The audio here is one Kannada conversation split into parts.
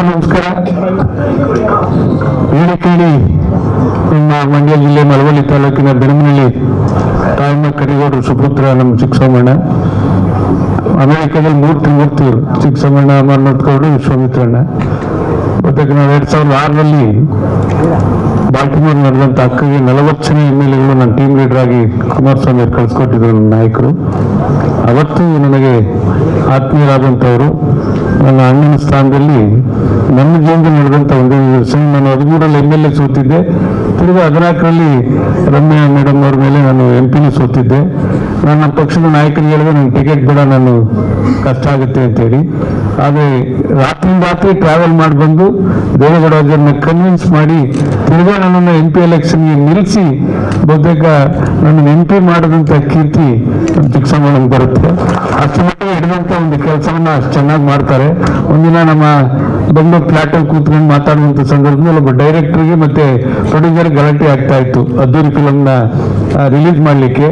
ನಮಸ್ಕಾರ. ಹೇಳಿ ಕೇಳಿ ನಮ್ಮ ಮಂಡ್ಯ ಜಿಲ್ಲೆ ಮಳವಳ್ಳಿ ತಾಲೂಕಿನ ಬೆಳಮನಹಳ್ಳಿ ತಾಯಮ್ಮ ಕರಿಗೌಡರು ಸುಪುತ್ರ ನಮ್ಮ ಚಿಕ್ಕಸೋಮಣ್ಣ. ಅಮೆರಿಕದಲ್ಲಿ ಮೂರ್ತಿ ಚಿಕ್ಕಸೋಮಣ್ಣ, ಅಮರನಾಥ್ ಗೌಡರು, ವಿಶ್ವಾಮಿತ್ರಣ್ಣ. ಮತ್ತೆ ನಾವು 2006ರಲ್ಲಿ ಬಾಲ್ಟಿಮೋರ್ ನಡೆದಂತ ಅಕ್ಕಗೆ 40 ಜನ MLA ನನ್ನ ಟೀಮ್ ಲೀಡರ್ ಆಗಿ ಕುಮಾರಸ್ವಾಮಿ ಅವರು ಕಳಿಸ್ಕೊಟ್ಟಿದ್ರು ನನ್ನ ನಾಯಕರು. ಅವತ್ತು ನನಗೆ ಆತ್ಮೀಯರಾದಂಥವರು ನನ್ನ ಅಣ್ಣನ ಸ್ಥಾನದಲ್ಲಿ ನನ್ನ ಜೀವನದಲ್ಲಿ ನಡೆದಂಥ ಒಂದೊಂದು ವರ್ಷ ನಾನು 13ರಲ್ಲಿ MLA ಸೋತಿದ್ದೆ. ತಿರುಗಿ 14ರಲ್ಲಿ ರಮ್ಯಾ ಮೇಡಮ್ ಅವ್ರ ಮೇಲೆ ನಾನು MP ಸೋತಿದ್ದೆ. ನನ್ನ ಪಕ್ಷದ ನಾಯಕರಿಗೆ ಹೇಳಿದ್ರೆ ನನಗೆ ಟಿಕೆಟ್ ಬೇಡ, ನಾನು ಕಷ್ಟ ಆಗುತ್ತೆ ಅಂತೇಳಿ. ಆದರೆ ರಾತ್ರಿ ಟ್ರಾವೆಲ್ ಮಾಡಿ ಬಂದು ದೇವೇಗೌಡರನ್ನ ಕನ್ವಿನ್ಸ್ ಮಾಡಿ ತಿರ್ಗಾ ನನ್ನನ್ನು MP ಎಲೆಕ್ಷನ್ಗೆ ನಿಲ್ಲಿಸಿ ಬಹುತೇಕ ನನ್ನ MP ಮಾಡಿದಂಥ ಕೀರ್ತಿ ಚಿಕ್ಕಸೋಮಣ್ಣನಿಗೆ ಬರುತ್ತೆ. ಅಷ್ಟು ಮಟ್ಟಿಗೆ ಹಿಡಿದಂಥ ಒಂದು ಕೆಲಸವನ್ನ ಅಷ್ಟು ಚೆನ್ನಾಗಿ ಮಾಡ್ತಾರೆ. ಒಂದಿನ ನಮ್ಮ ಬೆಂಗಳೂರು ಫ್ಲಾಟಲ್ಲಿ ಕೂತ್ಕೊಂಡು ಮಾತಾಡುವಂಥ ಸಂದರ್ಭದಲ್ಲಿ ಒಬ್ಬ ಡೈರೆಕ್ಟರ್ಗೆ ಮತ್ತೆ ಪ್ರೊಡ್ಯೂಸರ್ ಗಲಾಟೆ ಆಗ್ತಾ ಇತ್ತು ಅದ್ದೂರಿ ಫಿಲಮ್ನ ರಿಲೀಸ್ ಮಾಡಲಿಕ್ಕೆ.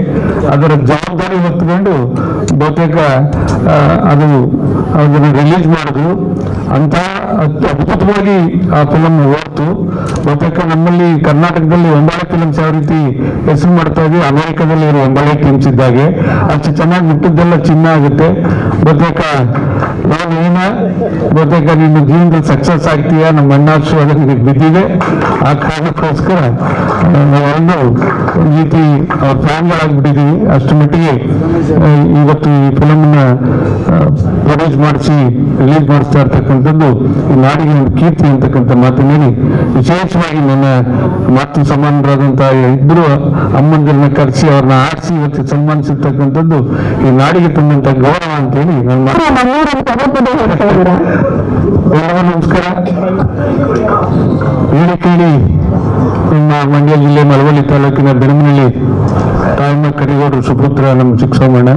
ಅದರ ಜವಾಬ್ದಾರಿ ಹೊತ್ತುಕೊಂಡು ಬಹುತೇಕ ಅದನ್ನು ರಿಲೀಸ್ ಮಾಡಿದ್ರು. ಅಂತ ಅದ್ಭುತವಾಗಿ ಆ ಫಿಲಮ್ ಓಡ್ತು. ಬಹುತೇಕ ನಮ್ಮಲ್ಲಿ ಕರ್ನಾಟಕದಲ್ಲಿ ಒಂಬಳೆ ಫಿಲಮ್ಸ್ ಯಾವ ರೀತಿ ಹೆಸರು ಮಾಡ್ತಾ ಇದ್ವಿ, ಅಮೆರಿಕದಲ್ಲಿ ಇರೋ ಒಂಬಳೆ ಟೀಮ್ಸ್ ಇದ್ದಾಗೆ ಅಷ್ಟು ಚೆನ್ನಾಗಿ ಮುಟ್ಟಿದ್ದೆಲ್ಲ ಚಿನ್ನ ಆಗುತ್ತೆ. ಬಹುತೇಕ ನಿನ್ನ ಜೀವನದಲ್ಲಿ ಸಕ್ಸಸ್ ಆಗ್ತೀಯಾ, ನಮ್ಮ ಅಣ್ಣಾಶು ಅದಕ್ಕೆ ಬಿದ್ದಿದೆ. ಆ ಕಾರಣಕ್ಕೋಸ್ಕರ ನಾವೆಲ್ಲರೂ ಒಂದು ರೀತಿ ಅವ್ರ ಫ್ಯಾನ್ಗಳಾಗ್ಬಿಟ್ಟಿದ್ದೀವಿ. ಅಷ್ಟು ಮಟ್ಟಿಗೆ ಇವತ್ತು ಈ ಫಿಲಮ್ನ ಪ್ರೊಡ್ಯೂಸ್ ಮಾಡಿಸಿ ರಿಲೀಸ್ ಮಾಡಿಸ್ತಾ ಇರ್ತಕ್ಕಂಥದ್ದು ಈ ನಾಡಿಗೆ ಒಂದು ಕೀರ್ತಿ ಅಂತಕ್ಕಂಥ ಮಾತಿನಲ್ಲಿ ವಿಶೇಷವಾಗಿ ನನ್ನ ಮಾತು ಸಮಾನರಾದಂತಹ ಇಬ್ಬರು ಅಮ್ಮಂದಿರನ್ನ ಕರೆಸಿ ಅವ್ರನ್ನ ಆರಿಸಿ ಇವತ್ತು ಸನ್ಮಾನಿಸಿರ್ತಕ್ಕಂಥದ್ದು ಈ ನಾಡಿಗೆ ತಂದಂತ ಗೌರವ ಅಂತೇಳಿ ಎಲ್ಲರಿಗೂ ನಮಸ್ಕಾರ. ಹೇಳಿ ಕೇಳಿ ನಮ್ಮ ಮಂಡ್ಯ ಜಿಲ್ಲೆ ಮಳವಳ್ಳಿ ತಾಲೂಕಿನ ಬೆಳಮನಹಳ್ಳಿ ತಾಯಮ್ಮ ಕರಿಗೌಡರು ಸುಪುತ್ರ ನಮ್ಮ ಚಿಕ್ಕಸೋಮಣ್ಣ.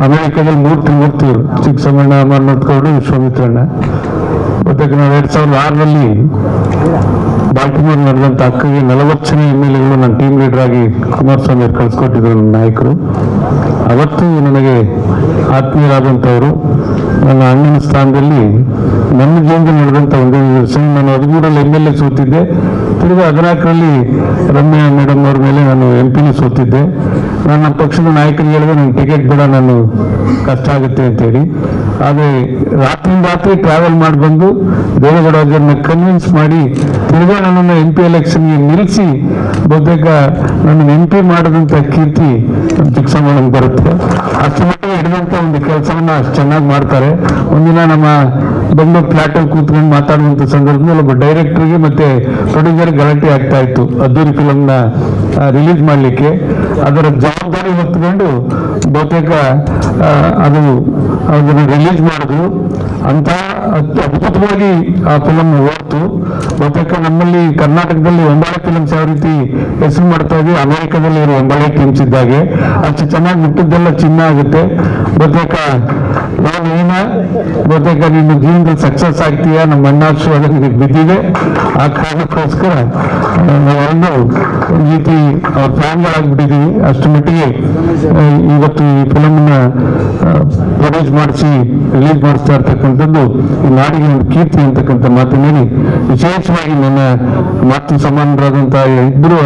ಅಮೆರಿಕದಲ್ಲಿ ಮೂರ್ತಿ ಚಿಕ್ಕಸೋಮಣ್ಣ, ಅಮರನಾಥ್ ಗೌಡರು, ವಿಶ್ವಾಮಿತ್ರಣ್ಣ. ಮತ್ತೆ ನಾವು 2006ರಲ್ಲಿ ಬಾಲ್ಟಿಮೋರ್ ನಡೆದಂತ ಅಕ್ಕಗೆ 40 ಜನ MLA ನನ್ನ ಟೀಮ್ ಲೀಡರ್ ಆಗಿ ಕುಮಾರಸ್ವಾಮಿ ಅವರು ಕಳಿಸ್ಕೊಟ್ಟಿದ್ರು ನನ್ನ ನಾಯಕರು. ಅವತ್ತು ನನಗೆ ಆತ್ಮೀಯರಾದಂಥವರು ನನ್ನ ಅಣ್ಣನ ಸ್ಥಾನದಲ್ಲಿ ನನ್ನ ಜೀವನದಲ್ಲಿ ನಡೆದಂಥ ಒಂದೊಂದು ವರ್ಷ ನಾನು 13ರಲ್ಲಿ MLA ಸೋತಿದ್ದೆ. ತಿರುಗಿ 14ರಲ್ಲಿ ರಮ್ಯಾ ಮೇಡಮ್ ಅವ್ರ ಮೇಲೆ ನಾನು MP ಸೋತಿದ್ದೆ. ನನ್ನ ಪಕ್ಷದ ನಾಯಕರಿಗೆ ಹೇಳಿದ್ರೆ ನನಗೆ ಟಿಕೆಟ್ ಬೇಡ, ನಾನು ಕಷ್ಟ ಆಗುತ್ತೆ ಅಂತೇಳಿ. ಆದರೆ ರಾತ್ರಿ ಟ್ರಾವೆಲ್ ಮಾಡಿ ಬಂದು ದೇವೇಗೌಡರನ್ನ ಕನ್ವಿನ್ಸ್ ಮಾಡಿ ತಿರ್ಗಾ ನನ್ನನ್ನು MP ಎಲೆಕ್ಷನ್ಗೆ ನಿಲ್ಲಿಸಿ ಬಹುತೇಕ ನನ್ನ MP ಮಾಡಿದಂಥ ಕೀರ್ತಿ ಚಿಕ್ಕಸೋಮಣ್ಣನಿಗೆ ಬರುತ್ತೆ. ಅಷ್ಟು ಮಟ್ಟಿಗೆ ಹಿಡಿದಂಥ ಒಂದು ಕೆಲಸವನ್ನ ಅಷ್ಟು ಚೆನ್ನಾಗಿ ಮಾಡ್ತಾರೆ. ಒಂದಿನ ನಮ್ಮ ಬೆಂಗಳೂರು ಫ್ಲಾಟಲ್ಲಿ ಕೂತ್ಕೊಂಡು ಮಾತಾಡುವಂಥ ಸಂದರ್ಭದಲ್ಲಿ ಒಬ್ಬ ಡೈರೆಕ್ಟರ್ಗೆ ಮತ್ತೆ ಪ್ರೊಡ್ಯೂಸರ್ ಗಲಾಟೆ ಆಗ್ತಾ ಇತ್ತು ಅದ್ದೂರಿ ಫಿಲಮ್ನ ರಿಲೀಸ್ ಮಾಡಲಿಕ್ಕೆ. ಅದರ ಜವಾಬ್ದಾರಿ ಹೊತ್ತುಕೊಂಡು ಬಹುತೇಕ ಅದನ್ನು ರಿಲೀಸ್ ಮಾಡಿದ್ರು. ಅಂತ ಅದ್ಭುತವಾಗಿ ಆ ಫಿಲಮ್ ಓಡ್ತು. ಬಹುತೇಕ ನಮ್ಮಲ್ಲಿ ಕರ್ನಾಟಕದಲ್ಲಿ ಒಂಬಳೆ ಫಿಲಮ್ಸ್ ಯಾವ ರೀತಿ ಹೆಸರು ಮಾಡ್ತಾ ಇದ್ವಿ, ಅಮೆರಿಕದಲ್ಲಿ ಇರೋ ಒಂಬಳೆ ಟೀಮ್ಸ್ ಇದ್ದಾಗೆ ಅಷ್ಟು ಚೆನ್ನಾಗಿ ಮುಟ್ಟಿದ್ದೆಲ್ಲ ಚಿನ್ನ ಆಗುತ್ತೆ. ಬಹುತೇಕ ನಿನ್ನ ಜೀವನದಲ್ಲಿ ಸಕ್ಸಸ್ ಆಗ್ತೀಯಾ, ನಮ್ಮ ಅಣ್ಣಾಶು ಅದಕ್ಕೆ ಬಿದ್ದಿದೆ. ಆ ಕಾರಣಕ್ಕೋಸ್ಕರ ನಾವೆಲ್ಲರೂ ಒಂದು ರೀತಿ ಅವ್ರ ಫ್ಯಾನ್ಗಳಾಗ್ಬಿಟ್ಟಿದ್ದೀವಿ. ಅಷ್ಟು ಮಟ್ಟಿಗೆ ಇವತ್ತು ಈ ಫಿಲಮ್ನ ಪ್ರೊಡ್ಯೂಸ್ ಮಾಡಿಸಿ ರಿಲೀಸ್ ಮಾಡಿಸ್ತಾ ಇರ್ತಕ್ಕಂಥದ್ದು ಈ ನಾಡಿಗೆ ಒಂದು ಕೀರ್ತಿ ಅಂತಕ್ಕಂಥ ಮಾತಿನಲ್ಲಿ ವಿಶೇಷವಾಗಿ ನನ್ನ ಮಾತು ಸಮಾನರಾದಂತಹ ಇಬ್ಬರು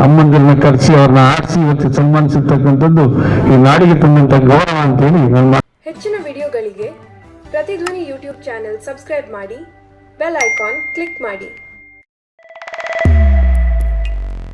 ಅಮ್ಮಂದಿರನ್ನ ಕರೆಸಿ ಅವ್ರನ್ನ ಆರಿಸಿ ಇವತ್ತು ಸನ್ಮಾನಿಸಿರ್ತಕ್ಕಂಥದ್ದು ಈ ನಾಡಿಗೆ ತಂದಂತ ಗೌರವ ಅಂತೇಳಿ ನನ್ನ. ಹೆಚ್ಚಿನ ವಿಡಿಯೋಗಳಿಗೆ ಪ್ರತಿಧ್ವನಿ ಯೂಟ್ಯೂಬ್ ಚಾನೆಲ್ ಸಬ್ಸ್ಕ್ರೈಬ್ ಮಾಡಿ, ಬೆಲ್ ಐಕಾನ್ ಕ್ಲಿಕ್ ಮಾಡಿ.